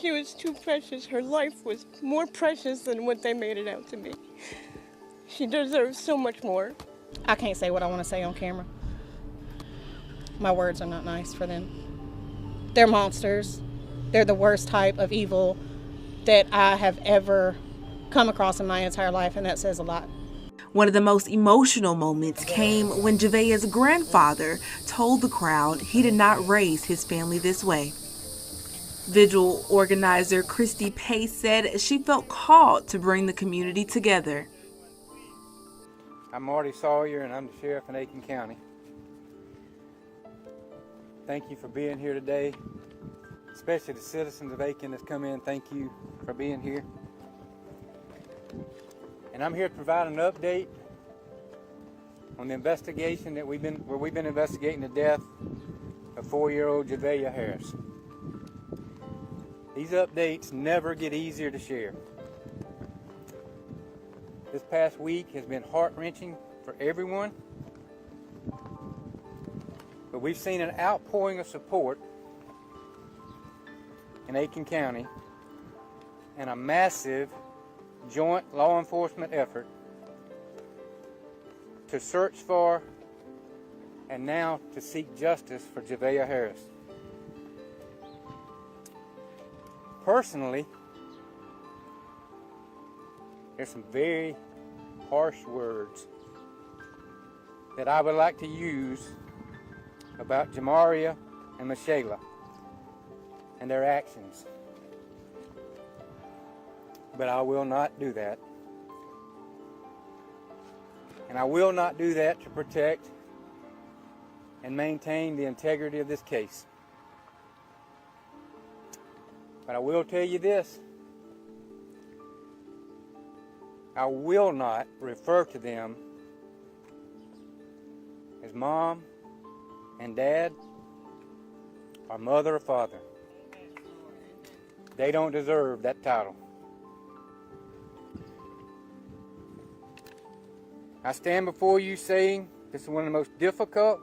She was too precious. Her life was more precious than what they made it out to be. She deserves so much more. I can't say what I want to say on camera. My words are not nice for them. They're monsters. They're the worst type of evil that I have ever come across in my entire life, and that says a lot. One of the most emotional moments came when Javeayah's grandfather told the crowd he did not raise his family this way. Vigil organizer Christy Pace said she felt called to bring the community together. I'm Marty Sawyer, and I'm the Sheriff in Aiken County. Thank you for being here today, especially the citizens of Aiken that's come in. Thank you for being here. And I'm here to provide an update on the investigation that we've been investigating the death of 4-year-old Javeayah Harris. These updates never get easier to share. This past week has been heart-wrenching for everyone, but we've seen an outpouring of support in Aiken County and a massive joint law enforcement effort to search for and now to seek justice for Javeayah Harris. Personally, there's some very harsh words that I would like to use about Johmarea and Michilae and their actions. But I will not do that. And I will not do that to protect and maintain the integrity of this case. But I will tell you this. I will not refer to them as mom and dad or mother or father. They don't deserve that title. I stand before you saying this is one of the most difficult,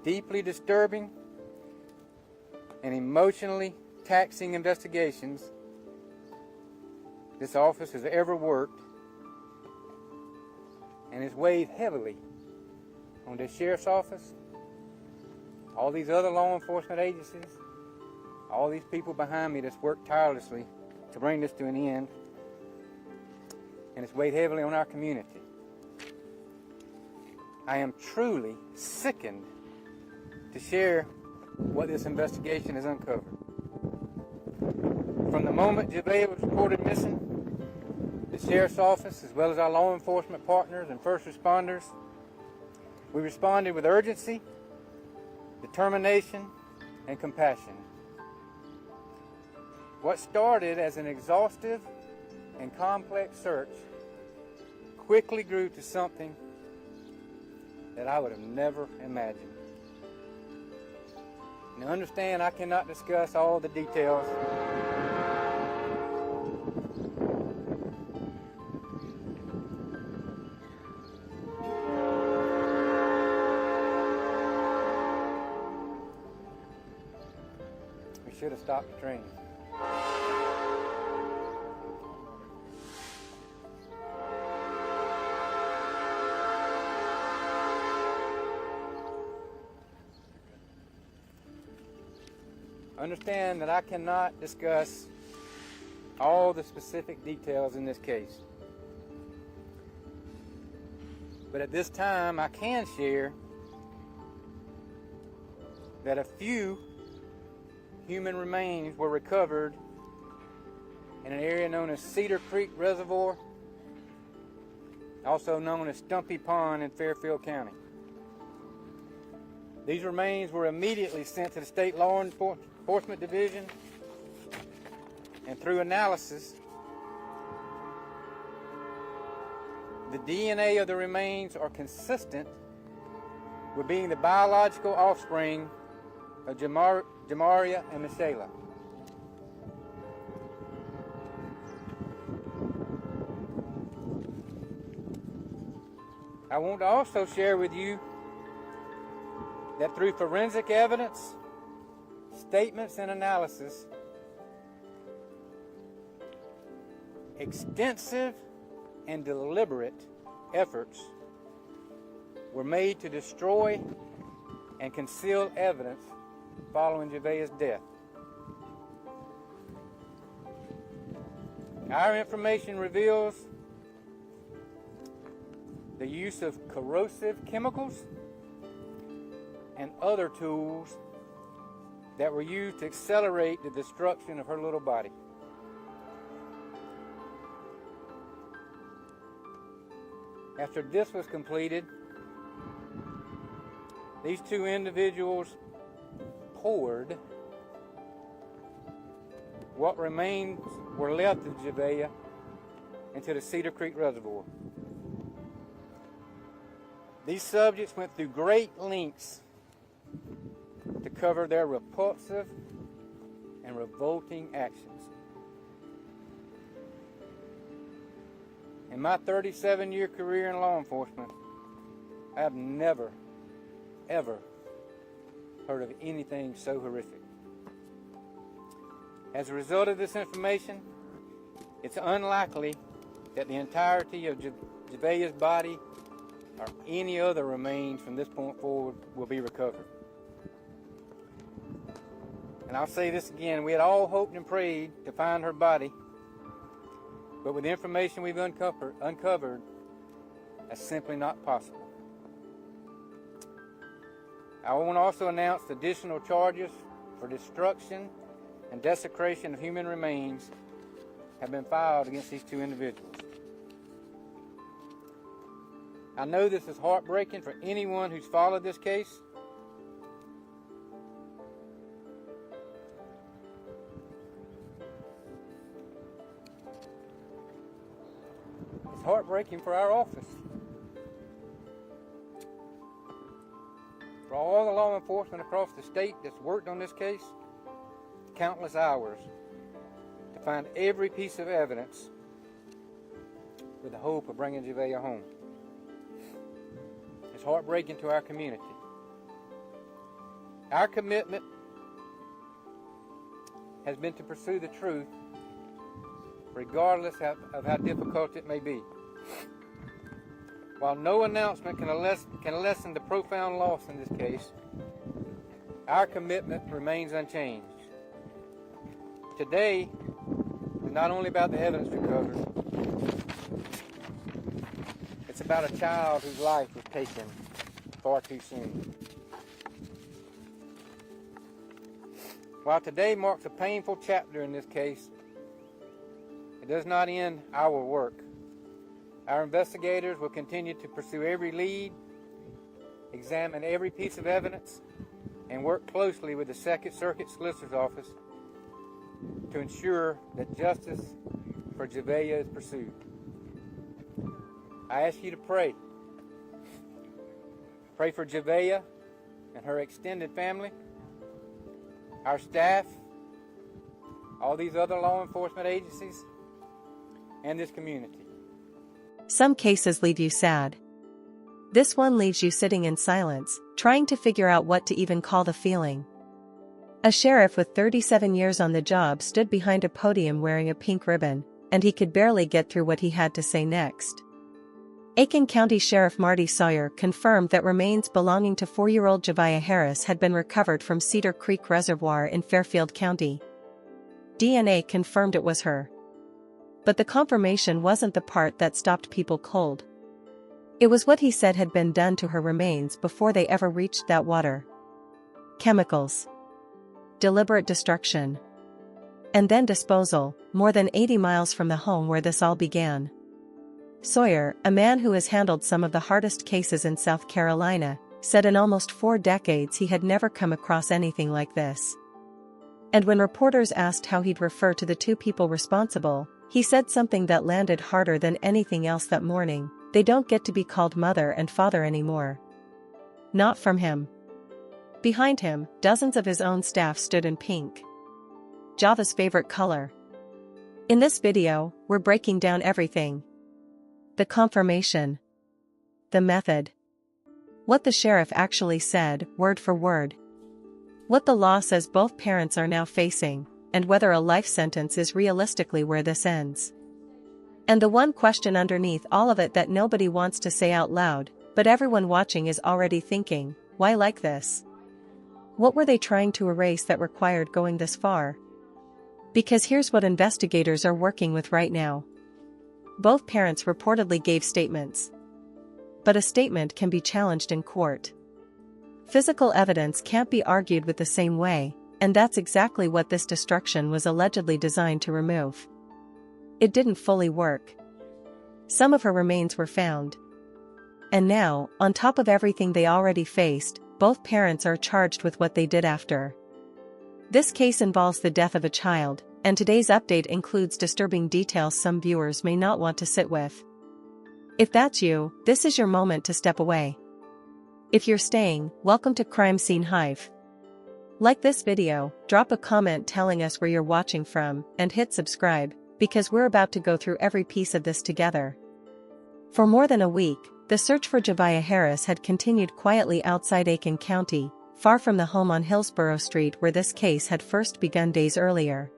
deeply disturbing, and emotionally taxing investigations this office has ever worked, and it's weighed heavily on the Sheriff's Office, all these other law enforcement agencies, all these people behind me that's worked tirelessly to bring this to an end, and it's weighed heavily on our community. I am truly sickened to share what this investigation has uncovered. From the moment Javeayah was reported missing, the Sheriff's Office, as well as our law enforcement partners and first responders, we responded with urgency, determination, and compassion. What started as an exhaustive and complex search quickly grew to something that I would have never imagined. Now understand, I cannot discuss all the details. We should have stopped the train. Understand that I cannot discuss all the specific details in this case. But at this time, I can share that a few human remains were recovered in an area known as Cedar Creek Reservoir, also known as Stumpy Pond in Fairfield County. These remains were immediately sent to the State Law Enforcement Division, and through analysis, the DNA of the remains are consistent with being the biological offspring of Johmarea and Michilae. I want to also share with you that through forensic evidence, statements, and analysis, extensive and deliberate efforts were made to destroy and conceal evidence following Javeayah's death. Our information reveals the use of corrosive chemicals and other tools that were used to accelerate the destruction of her little body. After this was completed, these two individuals poured what remains were left of Javeayah into the Cedar Creek Reservoir. These subjects went through great lengths to cover their repulsive and revolting actions. In my 37-year career in law enforcement, I have never, ever heard of anything so horrific. As a result of this information, it's unlikely that the entirety of Javeayah's body or any other remains from this point forward will be recovered. And I'll say this again, we had all hoped and prayed to find her body, but with the information we've uncovered, that's simply not possible. I want to also announce additional charges for destruction and desecration of human remains have been filed against these two individuals. I know this is heartbreaking for anyone who's followed this case. It's heartbreaking for our office. For all the law enforcement across the state that's worked on this case, countless hours to find every piece of evidence with the hope of bringing Javeayah home. It's heartbreaking to our community. Our commitment has been to pursue the truth regardless of how difficult it may be. While no announcement can lessen the profound loss in this case, our commitment remains unchanged. Today is not only about the evidence recovered, it's about a child whose life was taken far too soon. While today marks a painful chapter in this case, it does not end our work. Our investigators will continue to pursue every lead, examine every piece of evidence, and work closely with the Second Circuit Solicitor's Office to ensure that justice for Javeayah is pursued. I ask you to pray. Pray for Javeayah and her extended family, our staff, all these other law enforcement agencies, and this community. Some cases leave you sad. This one leaves you sitting in silence, trying to figure out what to even call the feeling. A sheriff with 37 years on the job stood behind a podium wearing a pink ribbon, and he could barely get through what he had to say next. Aiken County Sheriff Marty Sawyer confirmed that remains belonging to 4-year-old Javeayah Harris had been recovered from Cedar Creek Reservoir in Fairfield County. DNA confirmed it was her. But the confirmation wasn't the part that stopped people cold. It was what he said had been done to her remains before they ever reached that water. Chemicals. Deliberate destruction. And then disposal, more than 80 miles from the home where this all began. Sawyer, a man who has handled some of the hardest cases in South Carolina, said in almost 4 decades he had never come across anything like this. And when reporters asked how he'd refer to the two people responsible, he said something that landed harder than anything else that morning: they don't get to be called mother and father anymore. Not from him. Behind him, dozens of his own staff stood in pink. Java's favorite color. In this video, we're breaking down everything. The confirmation. The method. What the sheriff actually said, word for word. What the law says both parents are now facing, and whether a life sentence is realistically where this ends. And the one question underneath all of it that nobody wants to say out loud, but everyone watching is already thinking, why like this? What were they trying to erase that required going this far? Because here's what investigators are working with right now. Both parents reportedly gave statements. But a statement can be challenged in court. Physical evidence can't be argued with the same way, and that's exactly what this destruction was allegedly designed to remove. It didn't fully work. Some of her remains were found. And now, on top of everything they already faced, both parents are charged with what they did after. This case involves the death of a child, and today's update includes disturbing details some viewers may not want to sit with. If that's you, this is your moment to step away. If you're staying, welcome to Crime Scene Hive. Like this video, drop a comment telling us where you're watching from, and hit subscribe, because we're about to go through every piece of this together. For more than a week, the search for Javeayah Harris had continued quietly outside Aiken County, far from the home on Hillsborough Street where this case had first begun days earlier.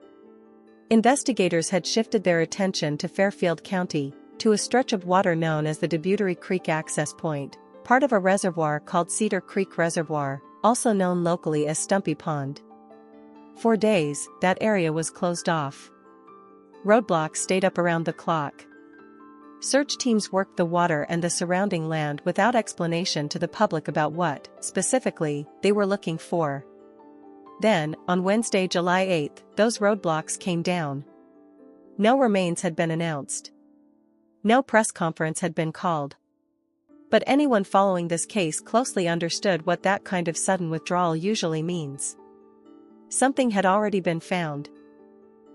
Investigators had shifted their attention to Fairfield County, to a stretch of water known as the Cedar Creek Access Point, part of a reservoir called Cedar Creek Reservoir, also known locally as Stumpy Pond. For days, that area was closed off. Roadblocks stayed up around the clock. Search teams worked the water and the surrounding land without explanation to the public about what, specifically, they were looking for. Then, on Wednesday, July 8, those roadblocks came down. No remains had been announced. No press conference had been called. But anyone following this case closely understood what that kind of sudden withdrawal usually means. Something had already been found.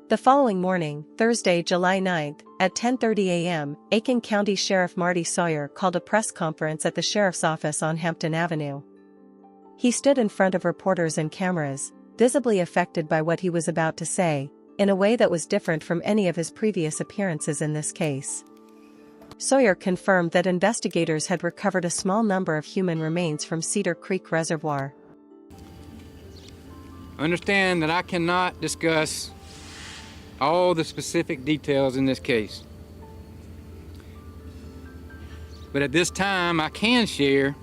The following morning, Thursday, July 9, at 10:30 a.m., Aiken County Sheriff Marty Sawyer called a press conference at the sheriff's office on Hampton Avenue. He stood in front of reporters and cameras, visibly affected by what he was about to say, in a way that was different from any of his previous appearances in this case. Sawyer confirmed that investigators had recovered a small number of human remains from Cedar Creek Reservoir. Understand that I cannot discuss all the specific details in this case. But at this time, I can share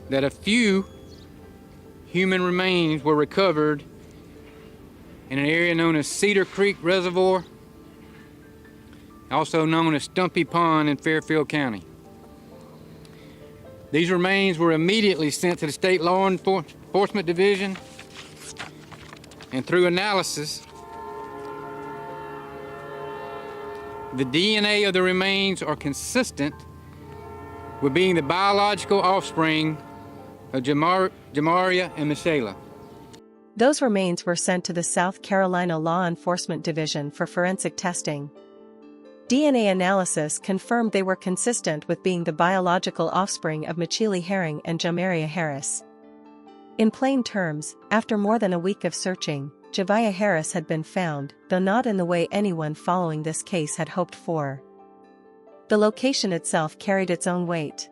that a few human remains were recovered in an area known as Cedar Creek Reservoir, also known as Stumpy Pond in Fairfield County. These remains were immediately sent to the State Law Enforcement Division, and through analysis, the DNA of the remains are consistent with being the biological offspring of Johmarea and Michilae. Those remains were sent to the South Carolina Law Enforcement Division for forensic testing. DNA analysis confirmed they were consistent with being the biological offspring of Michilae and Javeayah Harris. In plain terms, after more than a week of searching, Javeayah Harris had been found, though not in the way anyone following this case had hoped for. The location itself carried its own weight.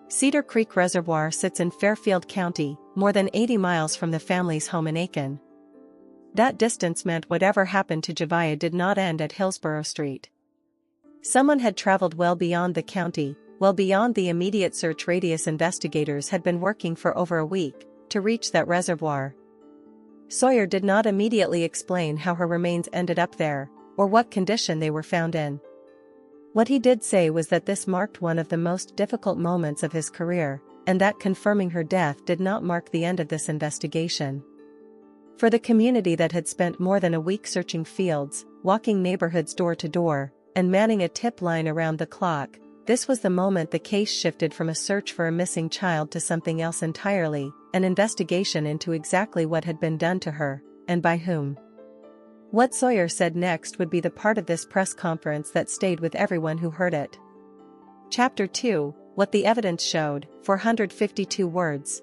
Cedar Creek Reservoir sits in Fairfield County, more than 80 miles from the family's home in Aiken. That distance meant whatever happened to Javeayah did not end at Hillsborough Street. Someone had traveled well beyond the county, well beyond the immediate search radius investigators had been working for over a week, to reach that reservoir. Sawyer did not immediately explain how her remains ended up there, or what condition they were found in. What he did say was that this marked one of the most difficult moments of his career, and that confirming her death did not mark the end of this investigation. For the community that had spent more than a week searching fields, walking neighborhoods door to door, and manning a tip line around the clock, this was the moment the case shifted from a search for a missing child to something else entirely, an investigation into exactly what had been done to her, and by whom. What Sawyer said next would be the part of this press conference that stayed with everyone who heard it. Chapter 2, What the Evidence Showed, 452 words.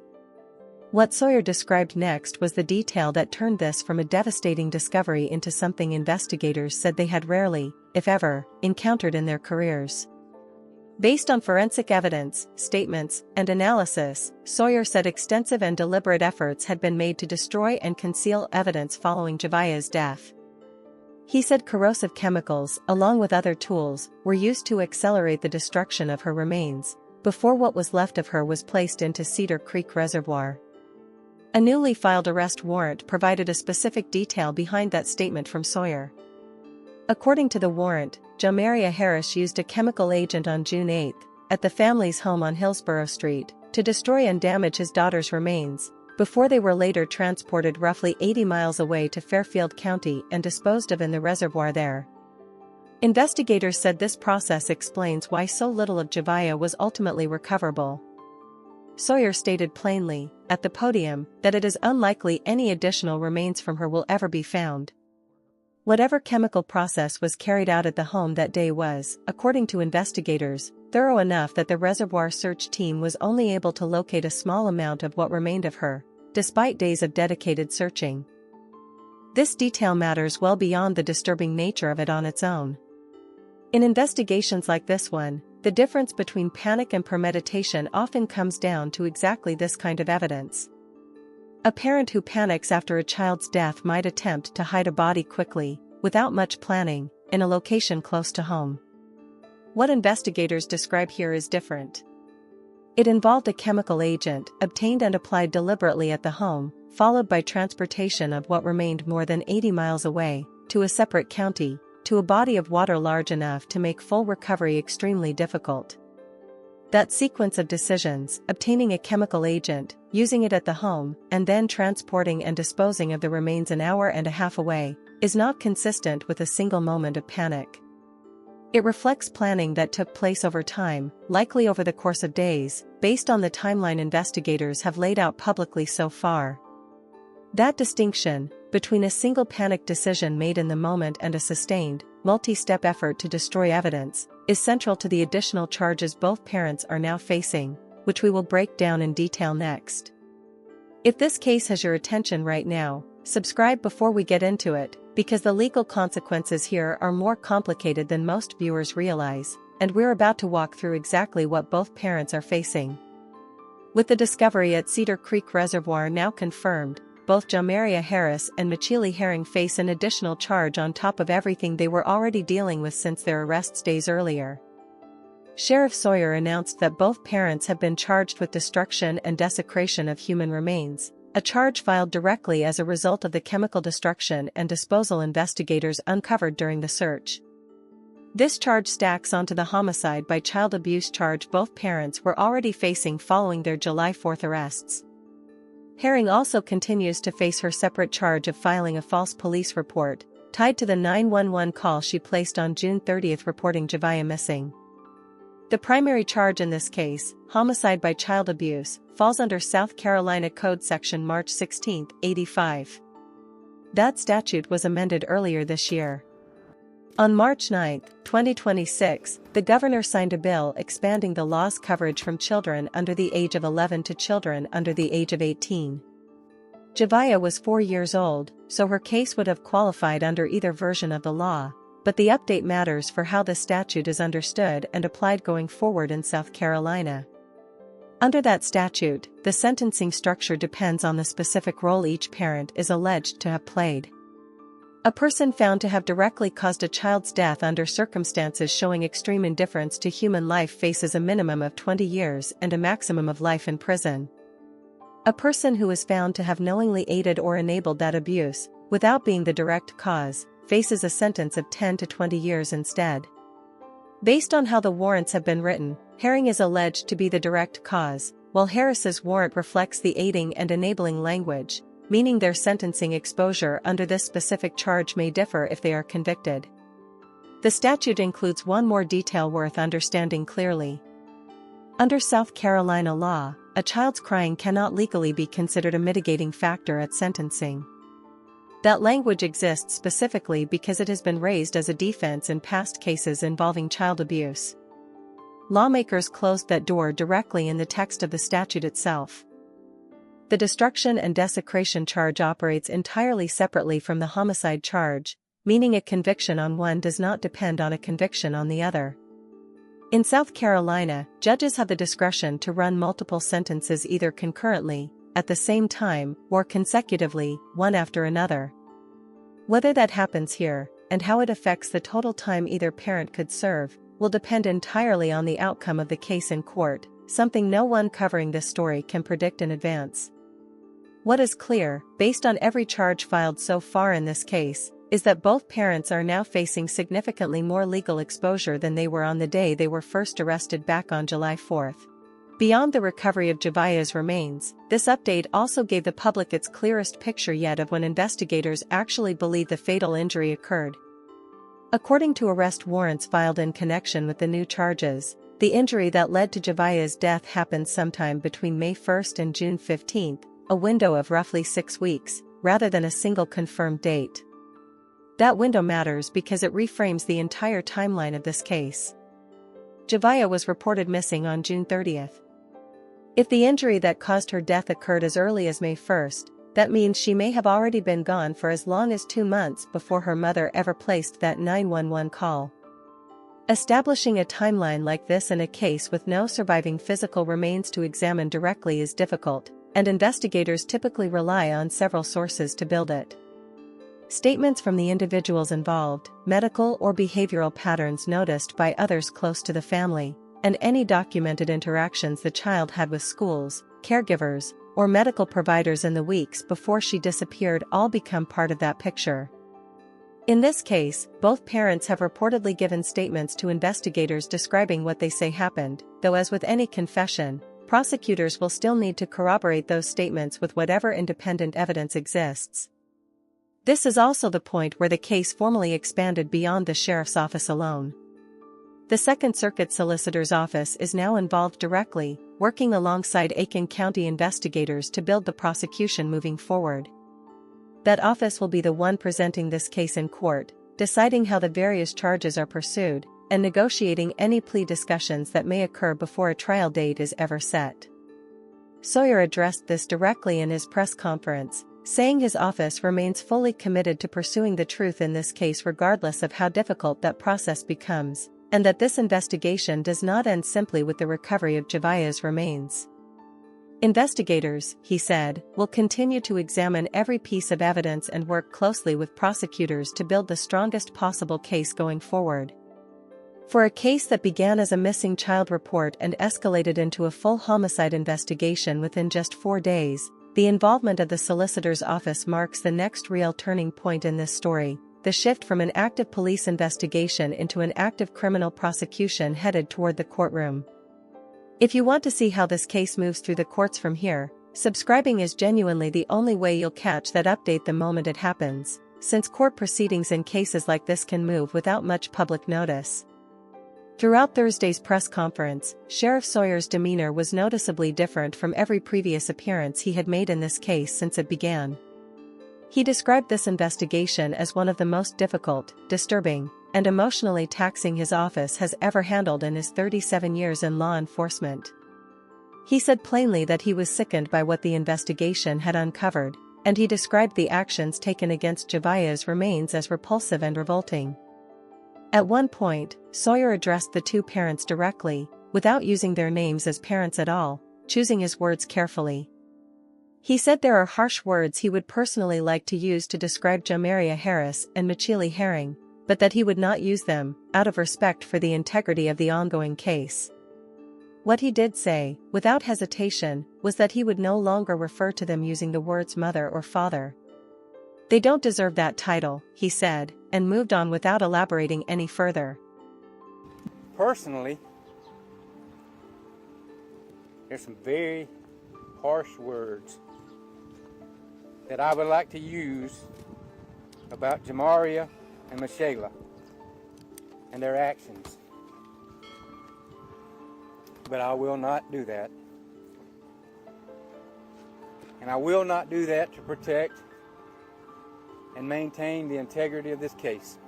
What Sawyer described next was the detail that turned this from a devastating discovery into something investigators said they had rarely, if ever, encountered in their careers. Based on forensic evidence, statements, and analysis, Sawyer said extensive and deliberate efforts had been made to destroy and conceal evidence following Javeayah's death. He said corrosive chemicals, along with other tools, were used to accelerate the destruction of her remains, before what was left of her was placed into Cedar Creek Reservoir. A newly filed arrest warrant provided a specific detail behind that statement from Sawyer. According to the warrant, Javeayah Harris used a chemical agent on June 8, at the family's home on Hillsborough Street, to destroy and damage his daughter's remains, before they were later transported roughly 80 miles away to Fairfield County and disposed of in the reservoir there. Investigators said this process explains why so little of Javeayah was ultimately recoverable. Sawyer stated plainly, at the podium, that it is unlikely any additional remains from her will ever be found. Whatever chemical process was carried out at the home that day was, according to investigators, thorough enough that the reservoir search team was only able to locate a small amount of what remained of her, despite days of dedicated searching. This detail matters well beyond the disturbing nature of it on its own. In investigations like this one, the difference between panic and premeditation often comes down to exactly this kind of evidence. A parent who panics after a child's death might attempt to hide a body quickly, without much planning, in a location close to home. What investigators describe here is different. It involved a chemical agent, obtained and applied deliberately at the home, followed by transportation of what remained more than 80 miles away, to a separate county, to a body of water large enough to make full recovery extremely difficult. That sequence of decisions, obtaining a chemical agent, using it at the home, and then transporting and disposing of the remains an hour and a half away, is not consistent with a single moment of panic. It reflects planning that took place over time, likely over the course of days, based on the timeline investigators have laid out publicly so far. That distinction, between a single panic decision made in the moment and a sustained, multi-step effort to destroy evidence, is central to the additional charges both parents are now facing, which we will break down in detail next. If this case has your attention right now, subscribe before we get into it, because the legal consequences here are more complicated than most viewers realize, and we're about to walk through exactly what both parents are facing. With the discovery at Cedar Creek Reservoir now confirmed, both Javeayah Harris and Michilae face an additional charge on top of everything they were already dealing with since their arrests days earlier. Sheriff Sawyer announced that both parents have been charged with destruction and desecration of human remains, a charge filed directly as a result of the chemical destruction and disposal investigators uncovered during the search. This charge stacks onto the homicide by child abuse charge both parents were already facing following their July 4th arrests. Harris also continues to face her separate charge of filing a false police report, tied to the 911 call she placed on June 30 reporting Javeayah missing. The primary charge in this case, homicide by child abuse, falls under South Carolina Code Section March 16, 85. That statute was amended earlier this year. On March 9, 2026, the governor signed a bill expanding the law's coverage from children under the age of 11 to children under the age of 18. Javeayah was 4 years old, so her case would have qualified under either version of the law, but the update matters for how the statute is understood and applied going forward in South Carolina. Under that statute, the sentencing structure depends on the specific role each parent is alleged to have played. A person found to have directly caused a child's death under circumstances showing extreme indifference to human life faces a minimum of 20 years and a maximum of life in prison. A person who is found to have knowingly aided or enabled that abuse, without being the direct cause, faces a sentence of 10 to 20 years instead. Based on how the warrants have been written, Harris is alleged to be the direct cause, while Harris's warrant reflects the aiding and enabling language, meaning their sentencing exposure under this specific charge may differ if they are convicted. The statute includes one more detail worth understanding clearly. Under South Carolina law, a child's crying cannot legally be considered a mitigating factor at sentencing. That language exists specifically because it has been raised as a defense in past cases involving child abuse. Lawmakers closed that door directly in the text of the statute itself. The destruction and desecration charge operates entirely separately from the homicide charge, meaning a conviction on one does not depend on a conviction on the other. In South Carolina, judges have the discretion to run multiple sentences either concurrently, at the same time, or consecutively, one after another. Whether that happens here, and how it affects the total time either parent could serve, will depend entirely on the outcome of the case in court, something no one covering this story can predict in advance. What is clear, based on every charge filed so far in this case, is that both parents are now facing significantly more legal exposure than they were on the day they were first arrested back on July 4. Beyond the recovery of Javeayah's remains, this update also gave the public its clearest picture yet of when investigators actually believe the fatal injury occurred. According to arrest warrants filed in connection with the new charges, the injury that led to Javeayah's death happened sometime between May 1 and June 15, a window of roughly 6 weeks, rather than a single confirmed date. That window matters because it reframes the entire timeline of this case. Javeayah was reported missing on June 30. If the injury that caused her death occurred as early as May 1, that means she may have already been gone for as long as 2 months before her mother ever placed that 911 call. Establishing a timeline like this in a case with no surviving physical remains to examine directly is difficult, and investigators typically rely on several sources to build it. Statements from the individuals involved, medical or behavioral patterns noticed by others close to the family, and any documented interactions the child had with schools, caregivers, or medical providers in the weeks before she disappeared all become part of that picture. In this case, both parents have reportedly given statements to investigators describing what they say happened, though as with any confession, prosecutors will still need to corroborate those statements with whatever independent evidence exists. This is also the point where the case formally expanded beyond the sheriff's office alone. The Second Circuit Solicitor's Office is now involved directly, working alongside Aiken County investigators to build the prosecution moving forward. That office will be the one presenting this case in court, deciding how the various charges are pursued, and negotiating any plea discussions that may occur before a trial date is ever set. Sawyer addressed this directly in his press conference, saying his office remains fully committed to pursuing the truth in this case regardless of how difficult that process becomes, and that this investigation does not end simply with the recovery of Javeayah's remains. Investigators, he said, will continue to examine every piece of evidence and work closely with prosecutors to build the strongest possible case going forward. For a case that began as a missing child report and escalated into a full homicide investigation within just 4 days, the involvement of the solicitor's office marks the next real turning point in this story, the shift from an active police investigation into an active criminal prosecution headed toward the courtroom. If you want to see how this case moves through the courts from here, subscribing is genuinely the only way you'll catch that update the moment it happens, since court proceedings in cases like this can move without much public notice. Throughout Thursday's press conference, Sheriff Sawyer's demeanor was noticeably different from every previous appearance he had made in this case since it began. He described this investigation as one of the most difficult, disturbing, and emotionally taxing his office has ever handled in his 37 years in law enforcement. He said plainly that he was sickened by what the investigation had uncovered, and he described the actions taken against Javeayah's remains as repulsive and revolting. At one point, Sawyer addressed the two parents directly, without using their names as parents at all, choosing his words carefully. He said there are harsh words he would personally like to use to describe Javeayah Harris and Michilae, but that he would not use them, out of respect for the integrity of the ongoing case. What he did say, without hesitation, was that he would no longer refer to them using the words mother or father. They don't deserve that title, he said, and moved on without elaborating any further. Personally, there's some very harsh words that I would like to use about Johmarea and Michilae and their actions. But I will not do that. And I will not do that to protect and maintain the integrity of this case.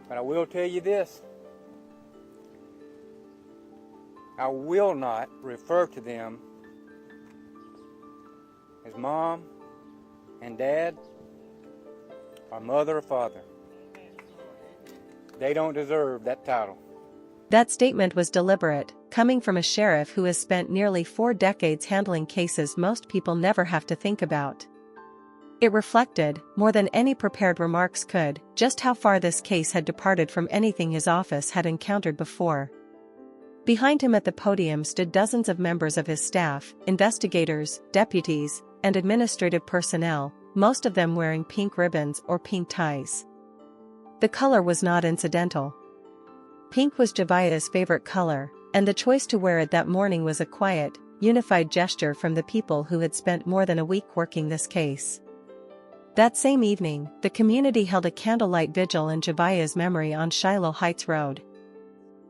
But I will tell you this. I will not refer to them as mom and dad or mother or father. They don't deserve that title. That statement was deliberate, coming from a sheriff who has spent nearly 4 decades handling cases most people never have to think about. It reflected, more than any prepared remarks could, just how far this case had departed from anything his office had encountered before. Behind him at the podium stood dozens of members of his staff, investigators, deputies, and administrative personnel, most of them wearing pink ribbons or pink ties. The color was not incidental. Pink was Javeayah's favorite color, and the choice to wear it that morning was a quiet, unified gesture from the people who had spent more than a week working this case. That same evening, the community held a candlelight vigil in Javeayah's memory on Shiloh Heights Road.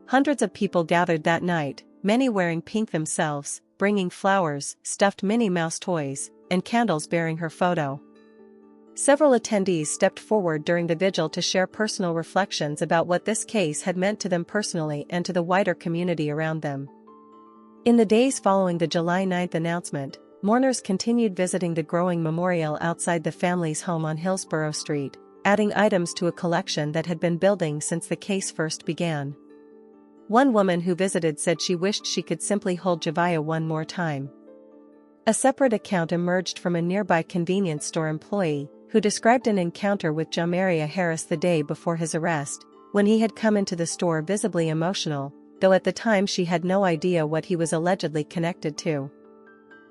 Hundreds of people gathered that night, many wearing pink themselves, bringing flowers, stuffed Minnie Mouse toys, and candles bearing her photo. Several attendees stepped forward during the vigil to share personal reflections about what this case had meant to them personally and to the wider community around them. In the days following the July 9th announcement, mourners continued visiting the growing memorial outside the family's home on Hillsborough Street, adding items to a collection that had been building since the case first began. One woman who visited said she wished she could simply hold Javeayah one more time. A separate account emerged from a nearby convenience store employee, who described an encounter with Javeayah Harris the day before his arrest, when he had come into the store visibly emotional, though at the time she had no idea what he was allegedly connected to.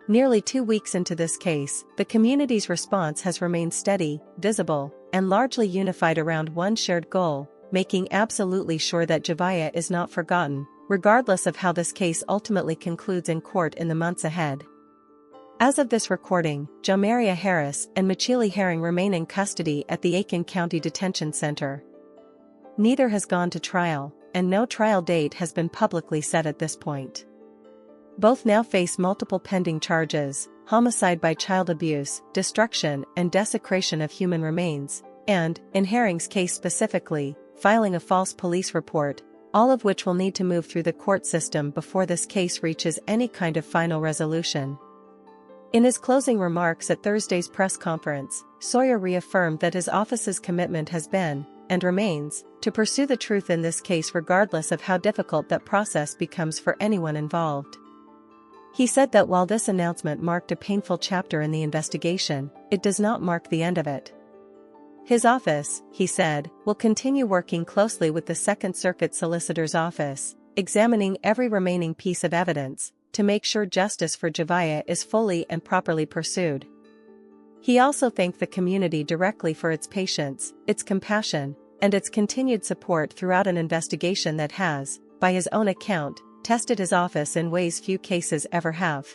Nearly 2 weeks into this case, the community's response has remained steady, visible, and largely unified around one shared goal: making absolutely sure that Javeayah is not forgotten, regardless of how this case ultimately concludes in court in the months ahead. As of this recording, Javeayah Harris and Michilae remain in custody at the Aiken County Detention Center. Neither has gone to trial, and no trial date has been publicly set at this point. Both now face multiple pending charges: homicide by child abuse, destruction and desecration of human remains, and, in Herring's case specifically, filing a false police report, all of which will need to move through the court system before this case reaches any kind of final resolution. In his closing remarks at Thursday's press conference, Sawyer reaffirmed that his office's commitment has been, and remains, to pursue the truth in this case regardless of how difficult that process becomes for anyone involved. He said that while this announcement marked a painful chapter in the investigation, it does not mark the end of it. His office, he said, will continue working closely with the Second Circuit Solicitor's Office, examining every remaining piece of evidence, to make sure justice for Javeayah is fully and properly pursued. He also thanked the community directly for its patience, its compassion, and its continued support throughout an investigation that has, by his own account, tested his office in ways few cases ever have.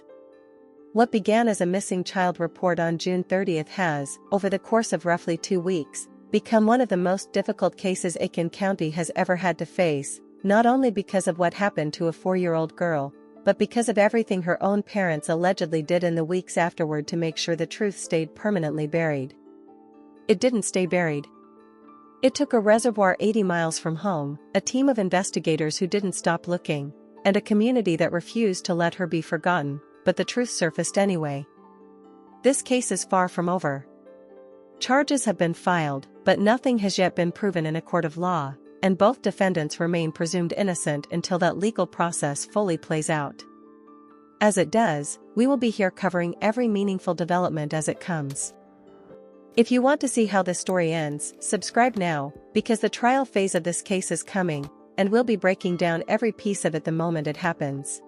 What began as a missing child report on June 30th has, over the course of roughly 2 weeks, become one of the most difficult cases Aiken County has ever had to face, not only because of what happened to a 4-year-old girl, but because of everything her own parents allegedly did in the weeks afterward to make sure the truth stayed permanently buried. It didn't stay buried. It took a reservoir 80 miles from home, a team of investigators who didn't stop looking, and a community that refused to let her be forgotten, but the truth surfaced anyway. This case is far from over. Charges have been filed, but nothing has yet been proven in a court of law, and both defendants remain presumed innocent until that legal process fully plays out. As it does, we will be here covering every meaningful development as it comes. If you want to see how this story ends, subscribe now, because the trial phase of this case is coming, and we'll be breaking down every piece of it the moment it happens.